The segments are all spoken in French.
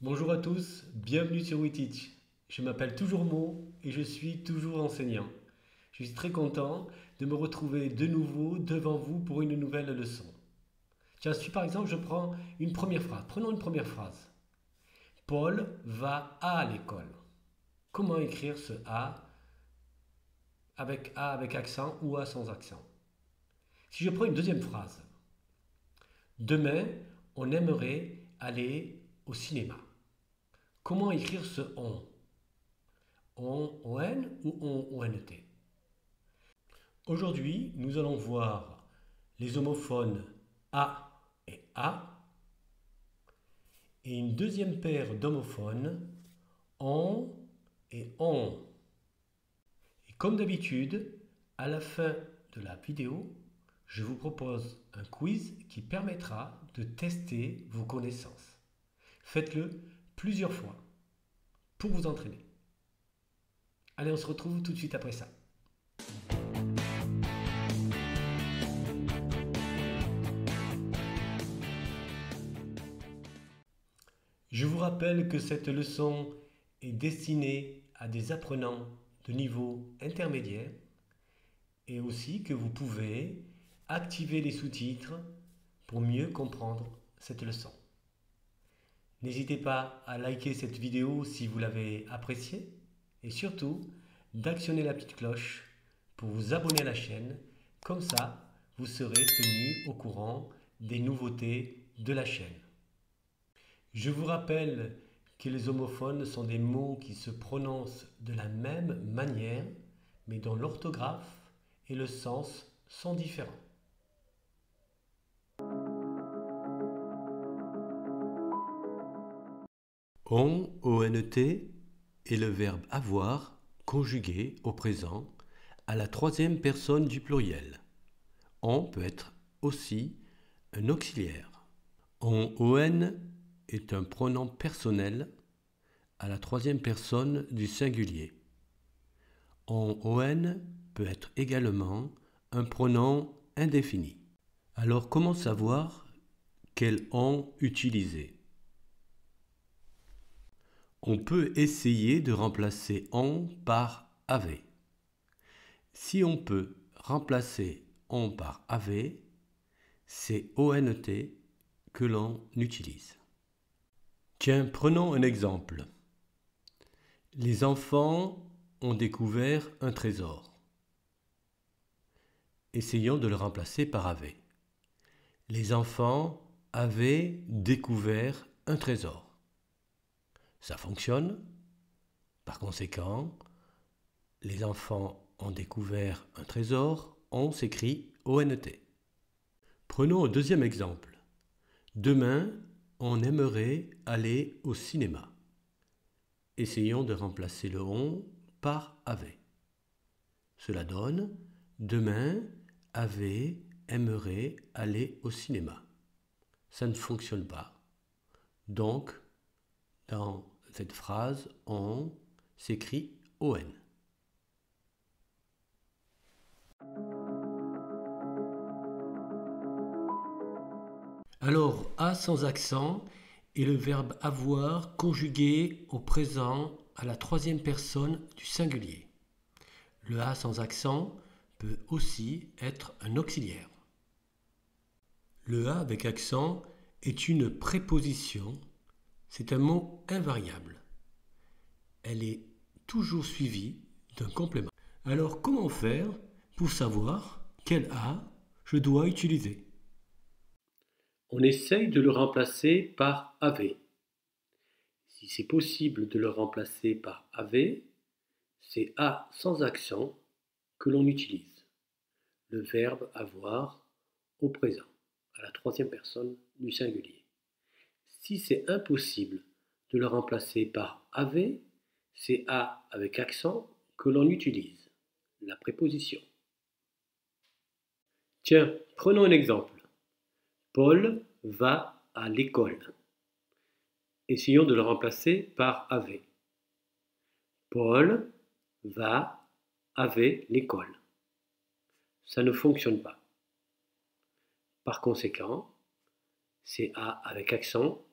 Bonjour à tous, bienvenue sur WeTeach. Je m'appelle toujours Mo et je suis toujours enseignant. Je suis très content de me retrouver de nouveau devant vous pour une nouvelle leçon. Tiens, si par exemple je prends une première phrase, prenons une première phrase. Paul va à l'école. Comment écrire ce A avec accent ou A sans accent? Si je prends une deuxième phrase, demain on aimerait aller au cinéma. Comment écrire ce on? On ou on-t? Aujourd'hui, nous allons voir les homophones a et a et une deuxième paire d'homophones on et on. Et comme d'habitude, à la fin de la vidéo, je vous propose un quiz qui permettra de tester vos connaissances. Faites-le plusieurs fois pour vous entraîner. Allez, on se retrouve tout de suite après ça. Je vous rappelle que cette leçon est destinée à des apprenants de niveau intermédiaire et aussi que vous pouvez activer les sous-titres pour mieux comprendre cette leçon. N'hésitez pas à liker cette vidéo si vous l'avez appréciée et surtout d'actionner la petite cloche pour vous abonner à la chaîne. Comme ça, vous serez tenu au courant des nouveautés de la chaîne. Je vous rappelle que les homophones sont des mots qui se prononcent de la même manière, mais dont l'orthographe et le sens sont différents. ONT est le verbe avoir conjugué au présent à la troisième personne du pluriel. On peut être aussi un auxiliaire. On est un pronom personnel à la troisième personne du singulier. On peut être également un pronom indéfini. Alors comment savoir quel on utiliser? On peut essayer de remplacer on par avait. Si on peut remplacer on par avait, c'est ONT que l'on utilise. Tiens, prenons un exemple. Les enfants ont découvert un trésor. Essayons de le remplacer par avait. Les enfants avaient découvert un trésor. Ça fonctionne. Par conséquent, les enfants ont découvert un trésor. On s'écrit ONT. Prenons un deuxième exemple. Demain, on aimerait aller au cinéma. Essayons de remplacer le on par avait. Cela donne demain, avait, aimerait aller au cinéma. Ça ne fonctionne pas. Donc, dans cette phrase, on s'écrit on. Alors, a sans accent est le verbe avoir conjugué au présent à la troisième personne du singulier. Le a sans accent peut aussi être un auxiliaire. Le a avec accent est une préposition, c'est un mot invariable. Elle est toujours suivie d'un complément. Alors comment faire pour savoir quel a je dois utiliser? On essaye de le remplacer par avait. Si c'est possible de le remplacer par avait, c'est a sans accent que l'on utilise. Le verbe avoir au présent, à la troisième personne du singulier. Si c'est impossible de le remplacer par avait, c'est a avec accent que l'on utilise, la préposition. Tiens, prenons un exemple. Paul va à l'école. Essayons de le remplacer par avait. Paul va avec l'école. Ça ne fonctionne pas. Par conséquent, c'est a avec accent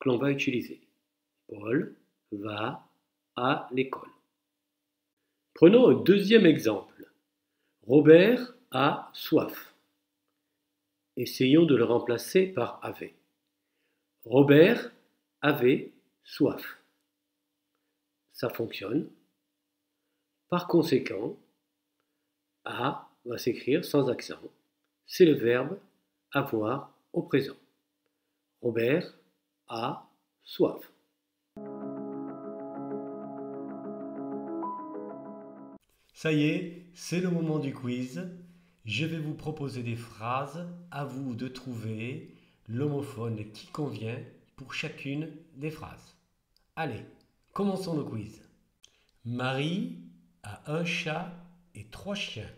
que l'on va utiliser. Paul va à l'école. Prenons un deuxième exemple. Robert a soif. Essayons de le remplacer par avait. Robert avait soif. Ça fonctionne. Par conséquent, a va s'écrire sans accent. C'est le verbe avoir au présent. Robert a soif. Ça y est, c'est le moment du quiz. Je vais vous proposer des phrases, à vous de trouver l'homophone qui convient pour chacune des phrases. Allez, commençons le quiz. Marie a un chat et 3 chiens.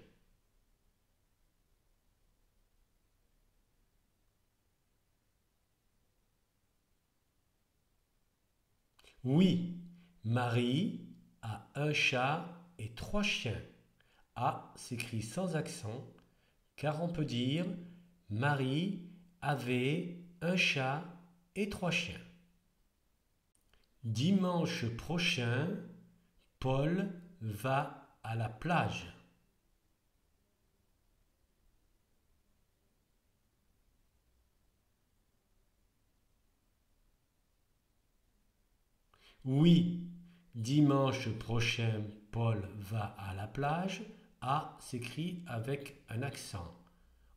Oui, Marie a un chat et 3 chiens. A s'écrit sans accent car on peut dire Marie avait un chat et 3 chiens. Dimanche prochain, Paul va à la plage. Oui, dimanche prochain, Paul va à la plage. A s'écrit avec un accent.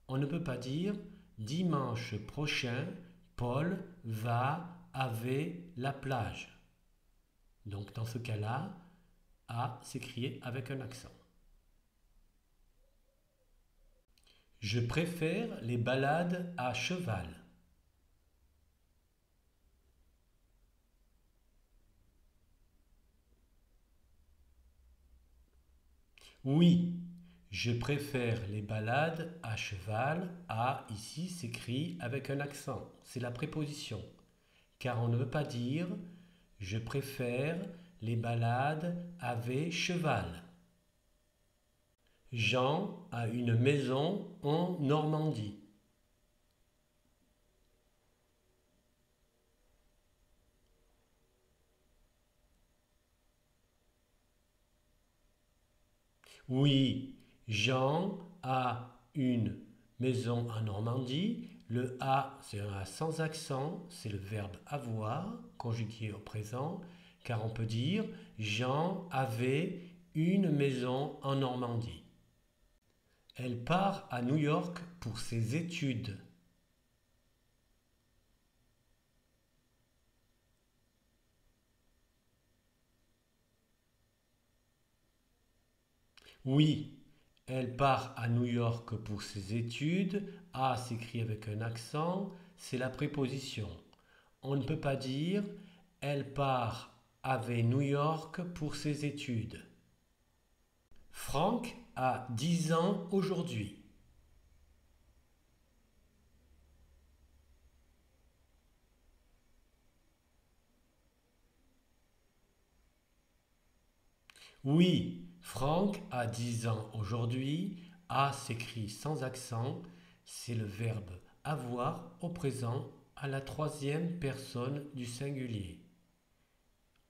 On ne peut pas dire dimanche prochain, Paul va avec la plage. Donc dans ce cas-là, A s'écrit avec un accent. Je préfère les balades à cheval. Oui, je préfère les balades à cheval. A ici s'écrit avec un accent. C'est la préposition. Car on ne veut pas dire je préfère les balades avec cheval. Jean a une maison en Normandie. Oui, Jean a une maison en Normandie. Le A, c'est un A sans accent, c'est le verbe avoir, conjugué au présent, car on peut dire Jean avait une maison en Normandie. Elle part à New York pour ses études. Oui, elle part à New York pour ses études. A s'écrit avec un accent, c'est la préposition. On ne peut pas dire elle part avec New York pour ses études. Franck a 10 ans aujourd'hui. Oui, Franck a 10 ans aujourd'hui. A s'écrit sans accent. C'est le verbe avoir au présent à la troisième personne du singulier.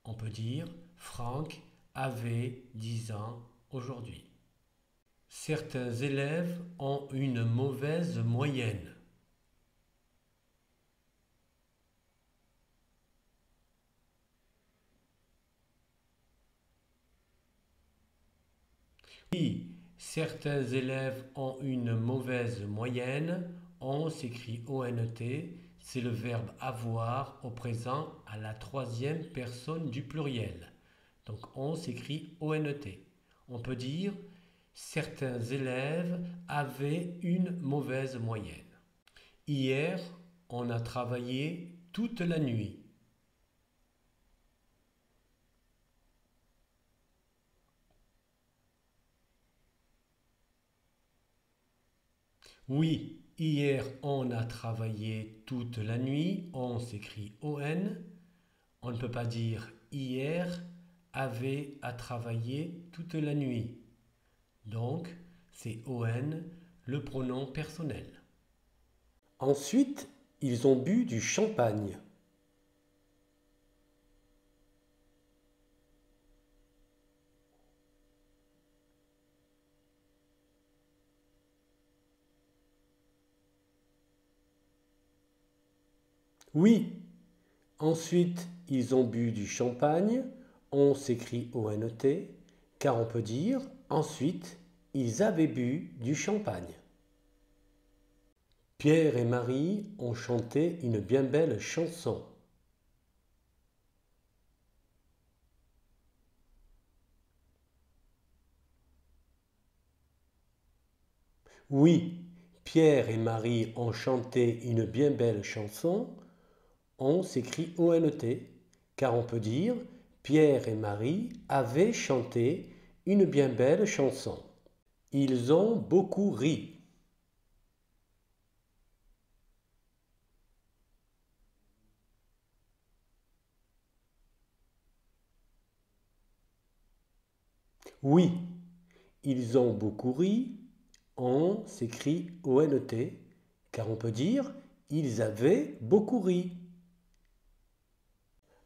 On peut dire Franck avait 10 ans aujourd'hui. Certains élèves ont une mauvaise moyenne. Oui, certains élèves ont une mauvaise moyenne. On s'écrit ONT, c'est le verbe avoir au présent à la troisième personne du pluriel. Donc on s'écrit ONT. On peut dire certains élèves avaient une mauvaise moyenne. Hier, on a travaillé toute la nuit. Oui, hier on a travaillé toute la nuit. On s'écrit ON. On ne peut pas dire hier avait à travailler toute la nuit. Donc, c'est ON, le pronom personnel. Ensuite, ils ont bu du champagne. Oui. Ensuite, ils ont bu du champagne. On s'écrit O-N-E-T, car on peut dire ensuite, ils avaient bu du champagne. Pierre et Marie ont chanté une bien belle chanson. Oui, Pierre et Marie ont chanté une bien belle chanson. On s'écrit O-N-E-T, car on peut dire Pierre et Marie avaient chanté une bien belle chanson. Ils ont beaucoup ri. Oui, ils ont beaucoup ri. On s'écrit O-N-E-T, car on peut dire ils avaient beaucoup ri.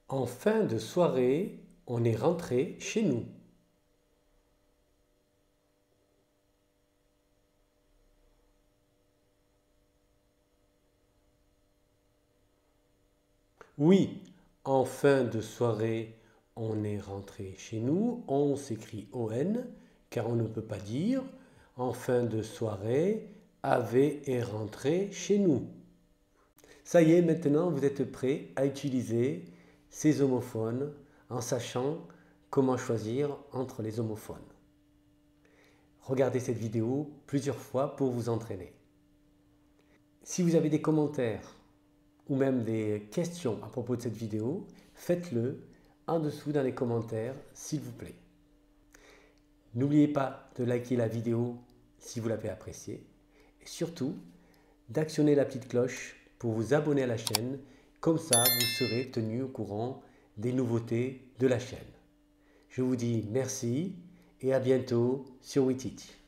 En fin de soirée, on est rentré chez nous. Oui, en fin de soirée, on est rentré chez nous. On s'écrit O-N, car on ne peut pas dire en fin de soirée, avait est rentré chez nous. Ça y est, maintenant vous êtes prêt à utiliser ces homophones en sachant comment choisir entre les homophones. Regardez cette vidéo plusieurs fois pour vous entraîner. Si vous avez des commentaires ou même des questions à propos de cette vidéo, faites-le en dessous dans les commentaires s'il vous plaît. N'oubliez pas de liker la vidéo si vous l'avez appréciée et surtout d'actionner la petite cloche pour vous abonner à la chaîne, comme ça vous serez tenu au courant des nouveautés de la chaîne. Je vous dis merci et à bientôt sur WeTeach.